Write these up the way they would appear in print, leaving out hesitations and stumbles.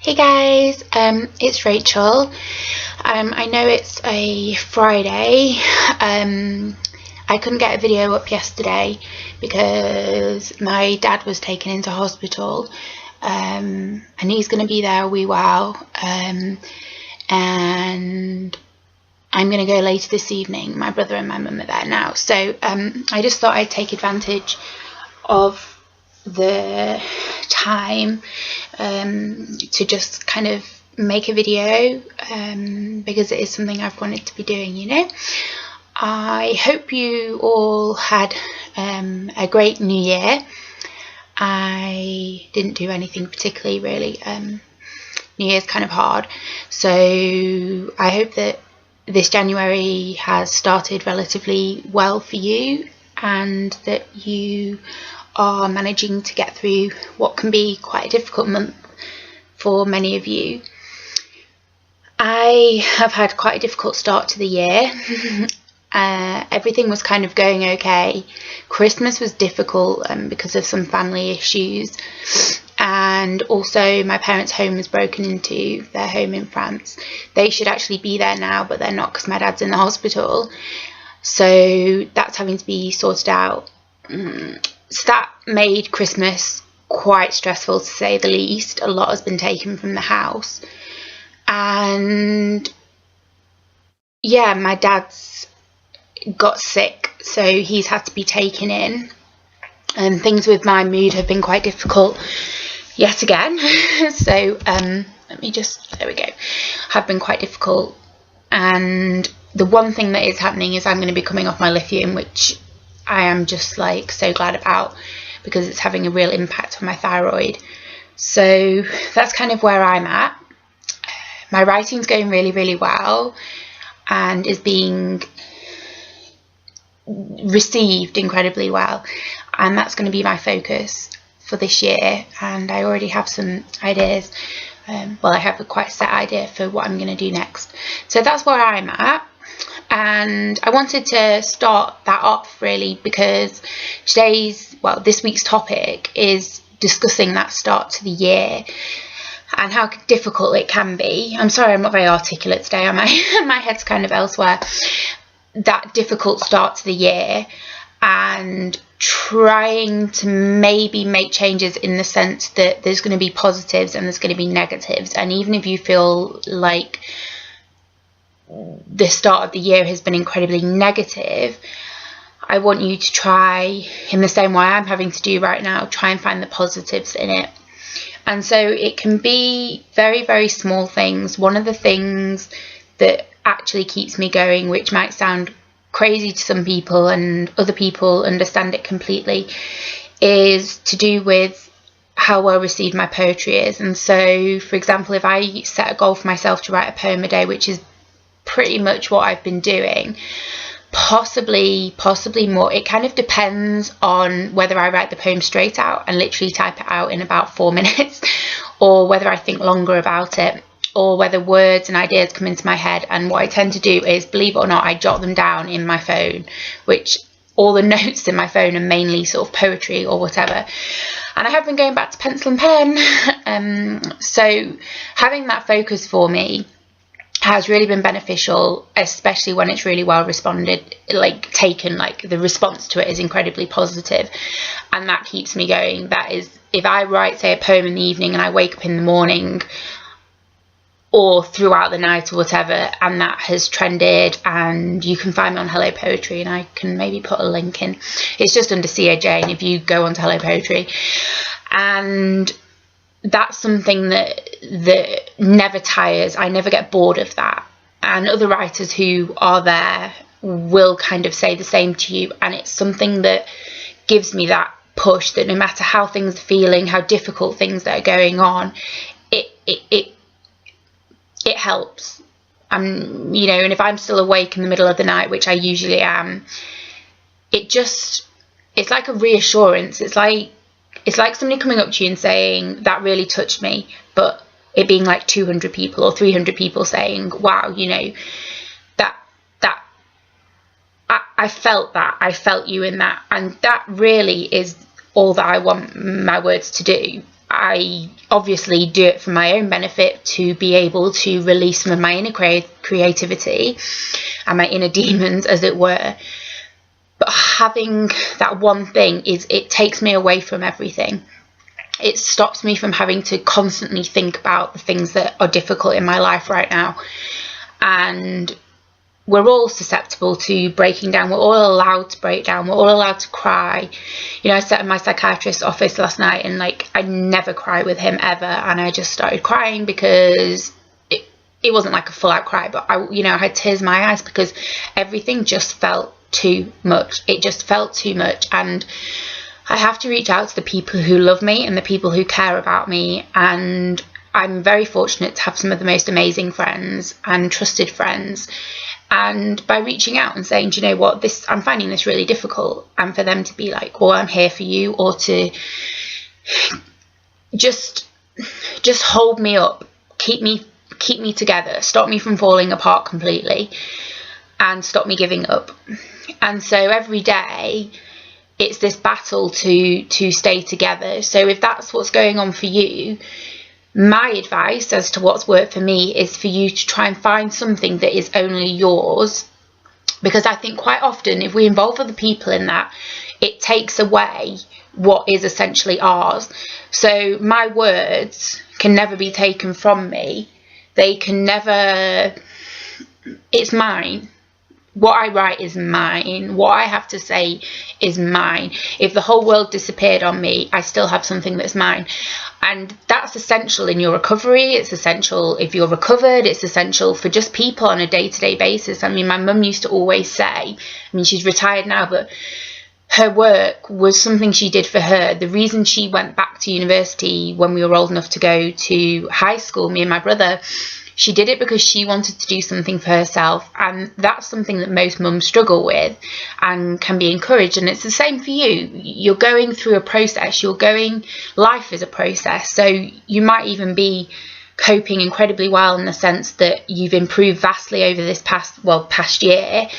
Hey guys, it's Rachel. I know it's a Friday. I couldn't get a video up yesterday because my dad was taken into hospital, and he's going to be there a wee while, and I'm going to go later this evening. My brother and my mum are there now, so I just thought I'd take advantage of the time to just kind of make a video, because it is something I've wanted to be doing, you know. I hope you all had a great New Year. I didn't do anything particularly, really. New Year's kind of hard, so I hope that this January has started relatively well for you and that you are managing to get through what can be quite a difficult month for many of you. I have had quite a difficult start to the year. Everything was kind of going okay. Christmas was difficult because of some family issues, and also my parents' home was broken into, their home in France. They should actually be there now, but they're not because my dad's in the hospital, so that's having to be sorted out. So that made Christmas quite stressful, to say the least. A lot has been taken from the house, and yeah, my dad's got sick, so he's had to be taken in, and things with my mood have been quite difficult yet again. So let me just, there we go, have been quite difficult. And the one thing that is happening is I'm going to be coming off my lithium, which I am just like so glad about, because it's having a real impact on my thyroid. So that's kind of where I'm at. My writing's going really, really well and is being received incredibly well, and that's going to be my focus for this year. And I already have some ideas. Well, I have a quite set idea for what I'm going to do next. So that's where I'm at. And I wanted to start that off really because this week's topic is discussing that start to the year and how difficult it can be. I'm sorry, I'm not very articulate today. My head's kind of elsewhere. That difficult start to the year, and trying to maybe make changes in the sense that there's going to be positives and there's going to be negatives. And even if you feel like the start of the year has been incredibly negative, I want you to try, in the same way I'm having to do right now, try and find the positives in it. And so it can be very, very small things. One of the things that actually keeps me going, which might sound crazy to some people and other people understand it completely, is to do with how well received my poetry is. And so, for example, if I set a goal for myself to write a poem a day, which is pretty much what I've been doing, possibly more. It kind of depends on whether I write the poem straight out and literally type it out in about 4 minutes, or whether I think longer about it, or whether words and ideas come into my head. And what I tend to do is, believe it or not, I jot them down in my phone, which all the notes in my phone are mainly sort of poetry or whatever. And I have been going back to pencil and pen. So having that focus for me has really been beneficial, especially when it's really well responded, taken, the response to it is incredibly positive, and that keeps me going. That is, if I write, say, a poem in the evening and I wake up in the morning or throughout the night or whatever, and that has trended, and you can find me on Hello Poetry, and I can maybe put a link in. It's just under siaJane if you go onto Hello Poetry, and that's something that never tires. I never get bored of that, and other writers who are there will kind of say the same to you, and it's something that gives me that push that no matter how things are feeling, how difficult things that are going on, it helps. And if I'm still awake in the middle of the night, which I usually am, it's like a reassurance. It's like somebody coming up to you and saying, that really touched me, but it being like 200 people or 300 people saying, wow, I felt that, I felt you in that. And that really is all that I want my words to do. I obviously do it for my own benefit, to be able to release some of my inner creativity and my inner demons, as it were. But having that one thing it takes me away from everything. It stops me from having to constantly think about the things that are difficult in my life right now. And we're all susceptible to breaking down. We're all allowed to break down. We're all allowed to cry. You know, I sat in my psychiatrist's office last night, and like, I never cry with him ever, and I just started crying because it wasn't like a full out cry, but I had tears in my eyes because everything just felt too much. It just felt too much. And I have to reach out to the people who love me and the people who care about me, and I'm very fortunate to have some of the most amazing friends and trusted friends. And by reaching out and saying, do you know what, I'm finding this really difficult, and for them to be like, well, I'm here for you, or to just hold me up, keep me together, stop me from falling apart completely, and stop me giving up. And so every day it's this battle to stay together. So if that's what's going on for you, my advice as to what's worked for me is for you to try and find something that is only yours, because I think quite often if we involve other people in that, it takes away what is essentially ours. So my words can never be taken from me. They can never, it's mine. What I write is mine. What I have to say is mine. If the whole world disappeared on me, I still have something that's mine. And that's essential in your recovery. It's essential if you're recovered. It's essential for just people on a day-to-day basis. I mean, my mum used to always say, I mean, she's retired now, but her work was something she did for her. The reason she went back to university when we were old enough to go to high school, me and my brother, she did it because she wanted to do something for herself, and that's something that most mums struggle with and can be encouraged. And it's the same for you. You're going through a process. Life is a process. So you might even be coping incredibly well in the sense that you've improved vastly over this past year,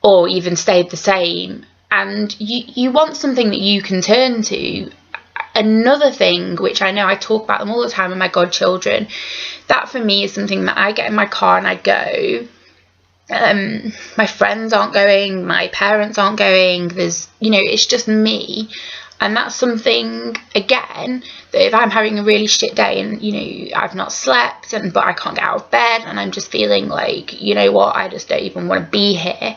or even stayed the same. And you want something that you can turn to. Another thing, which I know I talk about them all the time, are my godchildren. That for me is something that I get in my car and I go. My friends aren't going, my parents aren't going. It's just me. And that's something, again, that if I'm having a really shit day and, I've not slept, but I can't get out of bed and I'm just feeling like, you know what, I just don't even want to be here,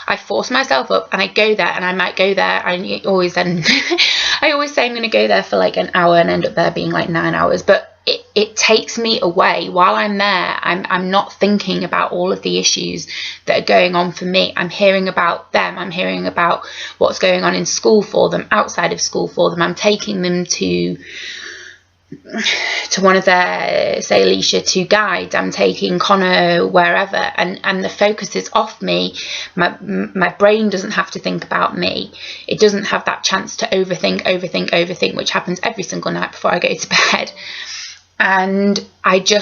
I force myself up and I go there, and I might go there. I always say I'm going to go there for like an hour and end up there being like 9 hours. But it takes me away. While I'm there, I'm not thinking about all of the issues that are going on for me. I'm hearing about them. I'm hearing about what's going on in school for them, outside of school for them. I'm taking them to one of their, say Alicia, to guides. I'm taking Connor wherever, and the focus is off me. My brain doesn't have to think about me. It doesn't have that chance to overthink, which happens every single night before I go to bed. And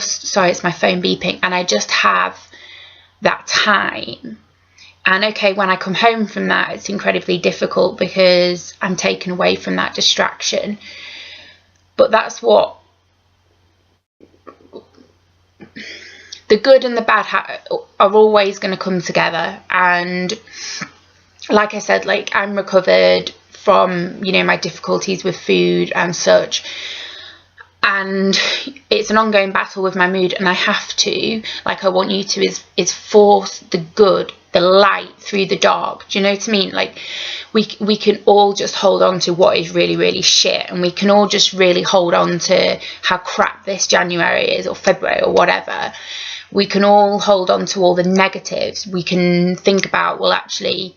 sorry, it's my phone beeping, and I just have that time. And okay, when I come home from that, it's incredibly difficult because I'm taken away from that distraction. But that's what the good and the bad are always going to come together. And like I said, like, I'm recovered from, my difficulties with food and such. And it's an ongoing battle with my mood, and I have to, like I want you to, is force the good, the light through the dark. Do you know what I mean? Like, we can all just hold on to what is really, really shit, and we can all just really hold on to how crap this January is, or February, or whatever. We can all hold on to all the negatives. We can think about, well, actually,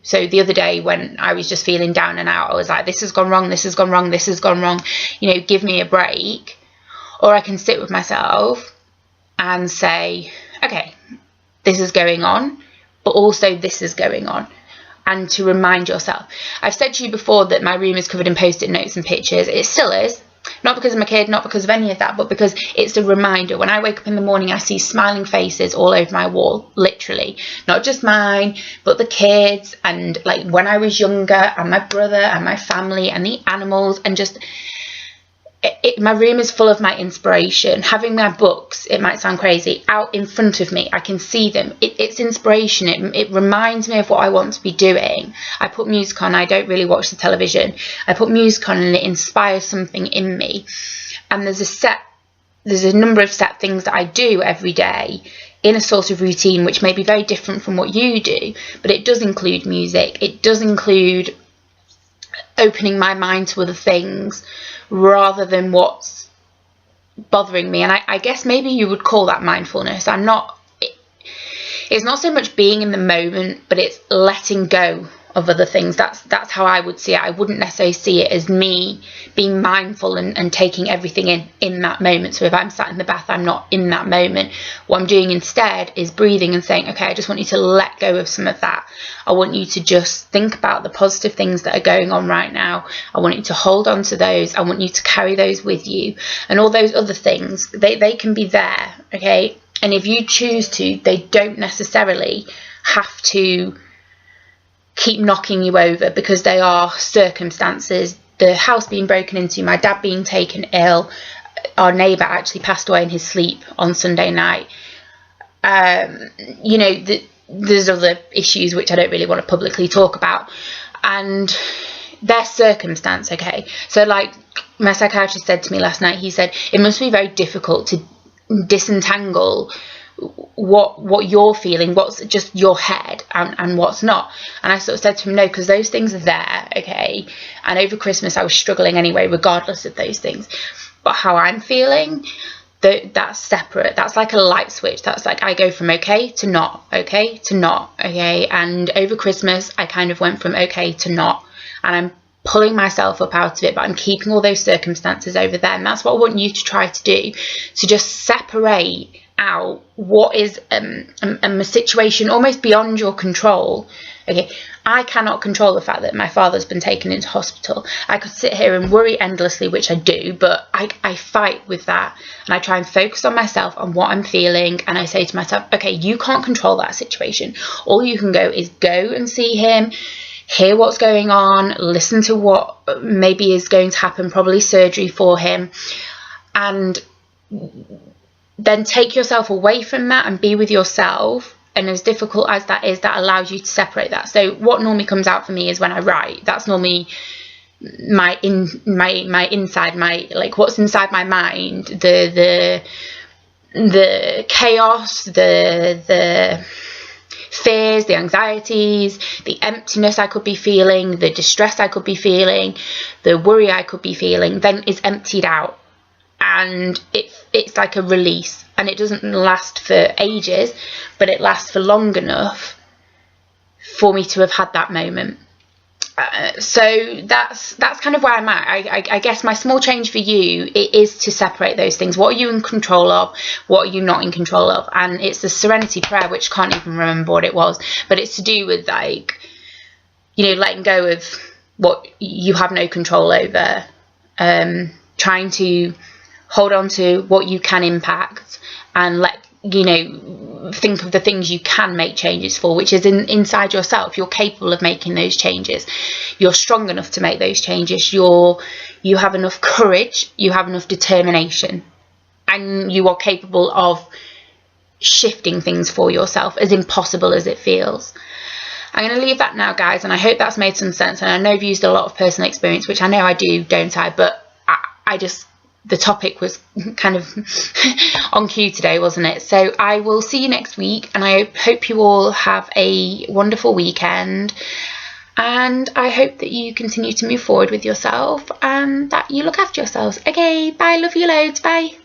so the other day when I was just feeling down and out, I was like, this has gone wrong, this has gone wrong, this has gone wrong, give me a break. Or I can sit with myself and say, okay, this is going on, but also this is going on. And to remind yourself. I've said to you before that my room is covered in post-it notes and pictures. It still is. Not because of my kid, not because of any of that, but because it's a reminder. When I wake up in the morning, I see smiling faces all over my wall, literally. Not just mine, but the kids, and like when I was younger, and my brother and my family and the animals, and just my room is full of my inspiration. Having my books, it might sound crazy, out in front of me, I can see them. It's inspiration. It reminds me of what I want to be doing. I put music on. I don't really watch the television. I put music on and it inspires something in me. And there's a number of set things that I do every day in a sort of routine, which may be very different from what you do, but it does include music. It does include opening my mind to other things rather than what's bothering me. And I guess maybe you would call that mindfulness. It's not so much being in the moment, but it's letting go of other things. That's how I would see it. I wouldn't necessarily see it as me being mindful and taking everything in that moment. So if I'm sat in the bath, I'm not in that moment. What I'm doing instead is breathing and saying, okay, I just want you to let go of some of that. I want you to just think about the positive things that are going on right now. I want you to hold on to those. I want you to carry those with you. And all those other things, they can be there, okay? And if you choose to, they don't necessarily have to keep knocking you over, because they are circumstances. The house being broken into, my dad being taken ill, our neighbour actually passed away in his sleep on Sunday night. You know, there's other issues which I don't really want to publicly talk about, and they're circumstance, okay? So like my psychiatrist said to me last night, he said it must be very difficult to disentangle what you're feeling, what's just your head, and what's not. And I sort of said to him, no, because those things are there, okay? And over Christmas I was struggling anyway, regardless of those things. But how I'm feeling, that's separate. That's like a light switch. That's like I go from okay to not, okay to not, okay? And over Christmas I kind of went from okay to not, and I'm pulling myself up out of it, but I'm keeping all those circumstances over there. And that's what I want you to try to do, to just separate out what is a situation almost beyond your control. Okay, I cannot control the fact that my father's been taken into hospital. I could sit here and worry endlessly, which I do, but I fight with that, and I try and focus on myself, on what I'm feeling, and I say to myself, okay, you can't control that situation. All you can go is go and see him, hear what's going on, listen to what maybe is going to happen, probably surgery for him, and then take yourself away from that and be with yourself. And as difficult as that is, that allows you to separate that. So what normally comes out for me is when I write. That's normally my inside, my like what's inside my mind, the chaos, the fears, the anxieties, the emptiness I could be feeling, the distress I could be feeling, the worry I could be feeling, then is emptied out. And it's like a release, and it doesn't last for ages, but it lasts for long enough for me to have had that moment. So that's kind of where I'm at. I guess my small change for you, it is to separate those things. What are you in control of? What are you not in control of? And it's the serenity prayer, which I can't even remember what it was, but it's to do with, like, you know, letting go of what you have no control over, trying to hold on to what you can impact, and think of the things you can make changes for, which is inside yourself. You're capable of making those changes. You're strong enough to make those changes. You have enough courage, you have enough determination, and you are capable of shifting things for yourself, as impossible as it feels. I'm going to leave that now, guys, and I hope that's made some sense. And I know I've used a lot of personal experience, which I know I do, don't I? But the topic was kind of on cue today, wasn't it? So I will see you next week, and I hope you all have a wonderful weekend, and I hope that you continue to move forward with yourself and that you look after yourselves. Okay, bye, love you loads, bye.